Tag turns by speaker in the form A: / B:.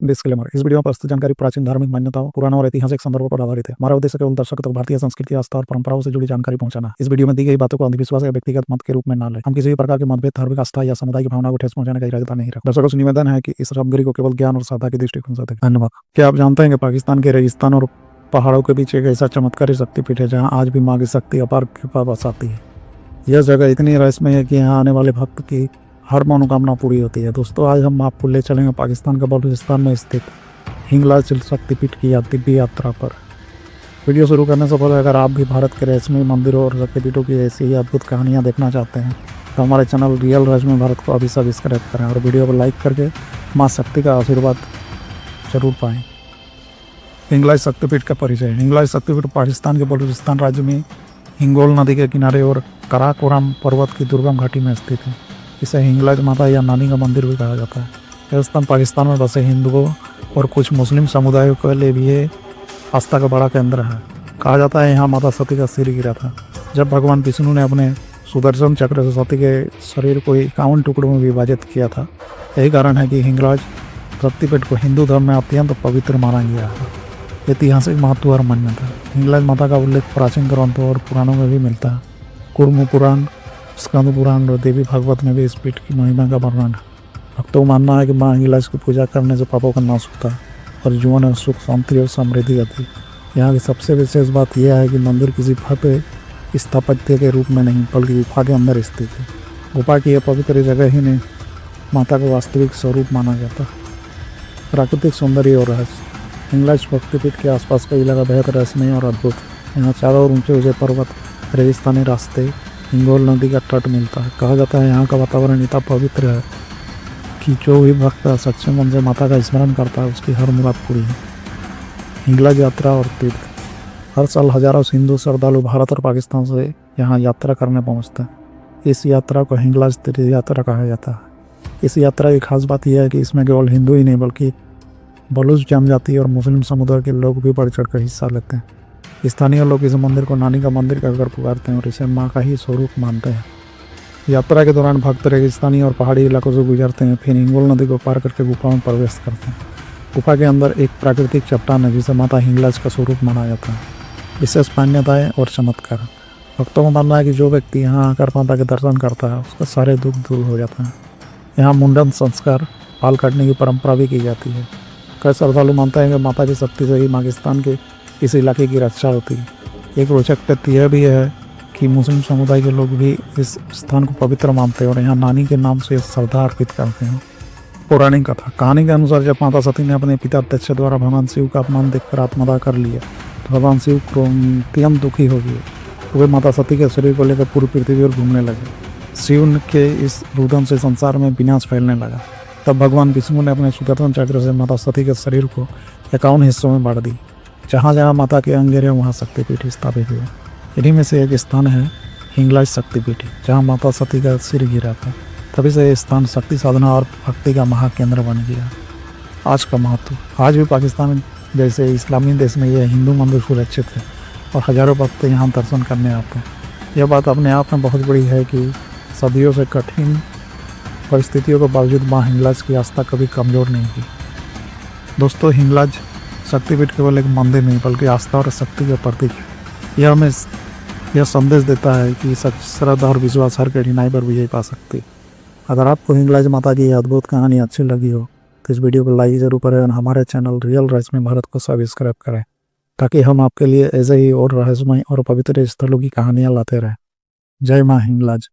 A: Disclaimer, इस video में प्रस्तुत जानकारी प्राचीन धार्मिक मान्यताओं, पुराणों और ऐतिहासिक संदर्भों पर आधारित है। हमारा उद्देश्य केवल दर्शकों तक भारतीय संस्कृति, आस्था और परंपराओं से जुड़ी जानकारी पहुंचाना। इस वीडियो में दी गई बातों को अंधविश्वास या व्यक्तिगत मत के रूप में न लें। हम किसी भी प्रकार के मतभेद, धार्मिक आस्था या समुदाय की भावना को ठेस पहुंचाने का इरादा नहीं रखते। दर्शकों से निवेदन है कि इस सामग्री को केवल ज्ञान और श्रद्धा की दृष्टिकोण से देखें। धन्यवाद। क्या आप जानते हैं कि पाकिस्तान के रेगिस्तान और पहाड़ों के बीच एक ऐसा चमत्कारी शक्तिपीठ है जहाँ आज भी माँ की शक्ति अपार कृपा बरसाती है। यह जगह इतनी रहस्यमय है कि यहाँ आने वाले भक्त की हर मनोकामना पूरी होती है। दोस्तों, आज हम आपको ले चलेंगे पाकिस्तान के बलूचिस्तान में स्थित हिंगलाज शक्तिपीठ की दिव्य यात्रा पर। वीडियो शुरू करने से पहले अगर आप भी भारत के रहस्यमय मंदिरों और शक्तिपीठों की ऐसी ही अद्भुत कहानियाँ देखना चाहते हैं तो हमारे चैनल रियल रहस्यमय भारत को अभी सब्सक्राइब करें और वीडियो को लाइक करके माँ शक्ति का आशीर्वाद जरूर पाएँ। हिंगलाज शक्तिपीठ का परिचय। हिंगलाज शक्तिपीठ पाकिस्तान के बलूचिस्तान राज्य में हिंगोल नदी के किनारे और कराकोरम पर्वत की दुर्गम घाटी में स्थित है। इसे हिंगलाज माता या नानी का मंदिर भी कहा जाता है। यह स्थान पाकिस्तान में बसे हिंदुओं और कुछ मुस्लिम समुदायों के लिए भी ये आस्था का बड़ा केंद्र है। कहा जाता है यहाँ माता सती का सिर गिरा था जब भगवान विष्णु ने अपने सुदर्शन चक्र से सती के शरीर को 51 टुकड़ों में विभाजित किया था। यही कारण है कि हिंगलाज शक्तिपीठ को हिंदू धर्म में अत्यंत पवित्र माना गया है। ऐतिहासिक महत्व और मान्यता। हिंगलाज माता का उल्लेख प्राचीन ग्रंथों और पुराणों में भी मिलता है। कुर्म पुराण, स्कंद पुराण और देवी भागवत में भी इस पीठ की महिमा का वर्णन है। भक्तों का मानना है कि माँ हिंगलाज की पूजा करने से पापों का नाश होता है और जीवन में सुख, शांति और समृद्धि आती है। यहाँ की सबसे विशेष बात यह है कि मंदिर किसी भव्य स्थापत्य के रूप में नहीं बल्कि गुफा के अंदर स्थित है। गुफा की यह पवित्र जगह ही ने माता का वास्तविक स्वरूप माना जाता है। प्राकृतिक सौंदर्य और रहस्य। हिंगलाज शक्तिपीठ के आसपास का इलाका बेहद रहस्यमय और अद्भुत है। यहाँ चारों ओर ऊंचे ऊंचे पर्वत, रेगिस्तानी रास्ते, हिंगोल नदी का तट मिलता है। कहा जाता है यहाँ का वातावरण इतना पवित्र है कि जो भी भक्त सच्चे मन से माता का स्मरण करता है उसकी हर मुराद पूरी है। हिंगलाज यात्रा और तीर्थ। हर साल हजारों हिंदू श्रद्धालु भारत और पाकिस्तान से यहाँ यात्रा करने पहुँचते हैं। इस यात्रा को हिंगलाज तीर्थ यात्रा कहा जाता है। इस यात्रा की खास बात यह है कि इसमें केवल हिंदू ही नहीं बल्कि बलूच जनजाति और मुस्लिम समुदाय के लोग भी बढ़ चढ़ कर हिस्सा लेते हैं। स्थानीय लोग इस मंदिर को नानी का मंदिर कहकर पुकारते हैं और इसे माँ का ही स्वरूप मानते हैं। यात्रा के दौरान भक्त रेगिस्तानी और पहाड़ी इलाकों से गुजरते हैं, फिर हिंगोल नदी को पार करके गुफा में प्रवेश करते हैं। गुफा के अंदर एक प्राकृतिक चट्टान है जिसे माता हिंगलाज का स्वरूप माना जाता है। विशेष मान्यताएँ और चमत्कार। भक्तों को मानना है कि जो व्यक्ति यहाँ आकर माता के दर्शन करता है उसका सारे दुख दूर हो जाता है। यहाँ मुंडन संस्कार, बाल काटने की परंपरा भी की जाती है। कई श्रद्धालु मानते हैं कि माता की शक्ति से ही पाकिस्तान के इस इलाके की रक्षा होती है। एक रोचक तथ्य यह भी है कि मुस्लिम समुदाय के लोग भी इस स्थान को पवित्र मानते हैं और यहाँ नानी के नाम से श्रद्धा अर्पित करते हैं। पौराणिक कथा। कहानी के अनुसार जब माता सती ने अपने पिता दक्ष द्वारा भगवान शिव का अपमान देखकर आत्मदाह कर लिया तो भगवान शिव अत्यंत दुखी हो गए। तो वे माता सती के शरीर को लेकर पूरी पृथ्वी पर घूमने लगे। शिव के इस रुदन से संसार में विनाश फैलने लगा। तब भगवान विष्णु ने अपने सुदर्शन चक्र से माता सती के शरीर को 51 हिस्सों में बांट दी। जहाँ जहाँ माता के अंग गिरे वहाँ शक्तिपीठ स्थापित हुए। इन्हीं में से एक स्थान है हिंगलाज शक्तिपीठ, जहाँ माता सती का सिर गिरा था। तभी से यह स्थान शक्ति साधना और भक्ति का महाकेंद्र बन गया। आज का महत्व। आज भी पाकिस्तान जैसे इस्लामी देश में यह हिंदू मंदिर सुरक्षित है और हजारों भक्त यहाँ दर्शन करने आते हैं। यह बात अपने आप में बहुत बड़ी है कि सदियों से कठिन परिस्थितियों के बावजूद माँ हिंगलाज की आस्था कभी कमज़ोर नहीं की। दोस्तों, हिंगलाज शक्तिपीठ केवल एक मंदिर नहीं बल्कि आस्था और शक्ति का प्रतीक है। यह हमें यह संदेश देता है कि श्रद्धा और विश्वास हर कठिनाई पर विजय पा सकती है। अगर आपको हिंगलाज माता की यह अद्भुत कहानी अच्छी लगी हो तो इस वीडियो को लाइक जरूर करें और हमारे चैनल रियल रहस्यमय भारत को सब्सक्राइब करें ताकि हम आपके लिए ऐसे ही और रहस्यमय और पवित्र स्थलों की कहानियाँ लाते रहें। जय माँ हिंगलाज।